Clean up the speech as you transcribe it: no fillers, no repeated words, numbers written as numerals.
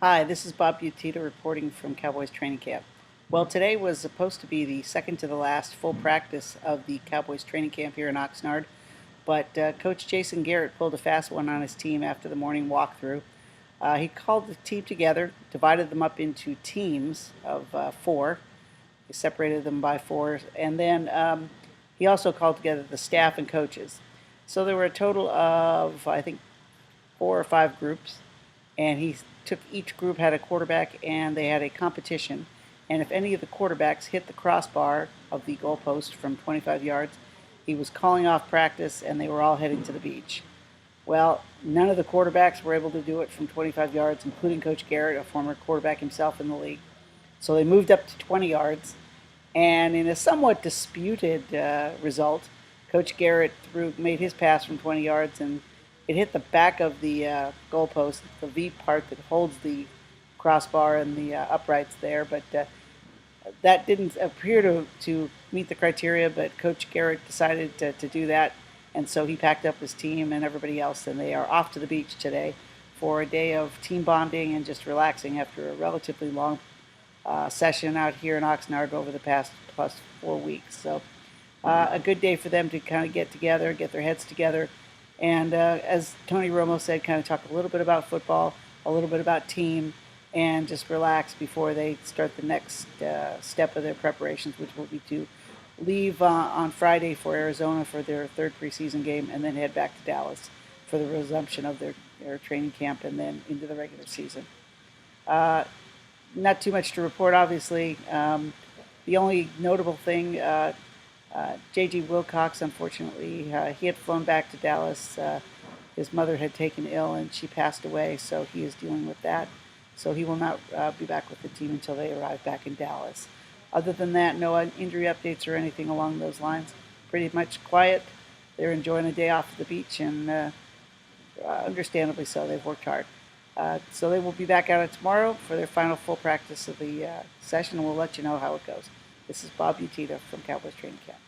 Hi, this is Bob Butita reporting from Cowboys training camp. Well, today was supposed to be the second to the last full practice of the Cowboys training camp here in Oxnard, but Coach Jason Garrett pulled a fast one on his team after the morning walkthrough. He called the team together, divided them up into teams of four. He separated them by four, and then he also called together the staff and coaches. So there were a total of, I think, four or five groups, and he took each group had a quarterback and they had a competition. And if any of the quarterbacks hit the crossbar of the goalpost from 25 yards, he was calling off practice and they were all heading to the beach. Well, none of the quarterbacks were able to do it from 25 yards, including Coach Garrett, a former quarterback himself in the league. So they moved up to 20 yards. And in a somewhat disputed result, Coach Garrett made his pass from 20 yards, and it hit the back of the goalpost, the V part that holds the crossbar and the uprights there. But that didn't appear to meet the criteria, but Coach Garrett decided to do that. And so he packed up his team and everybody else, and they are off to the beach today for a day of team bonding and just relaxing after a relatively long session out here in Oxnard over the past plus 4 weeks. So a good day for them to kind of get together, get their heads together, and as Tony Romo said, kind of talk a little bit about football, a little bit about team, and just relax before they start the next step of their preparations, which will be to leave on Friday for Arizona for their third preseason game and then head back to Dallas for the resumption of their training camp and then into the regular season. Not too much to report, obviously. The only notable thing, J.G. Wilcox, unfortunately, he had flown back to Dallas. His mother had taken ill and she passed away, so he is dealing with that. So he will not be back with the team until they arrive back in Dallas. Other than that, no injury updates or anything along those lines. Pretty much quiet. They're enjoying a day off at the beach, and understandably so. They've worked hard. So they will be back at it tomorrow for their final full practice of the session, and we'll let you know how it goes. This is Bob Butita from Cowboys Training Camp.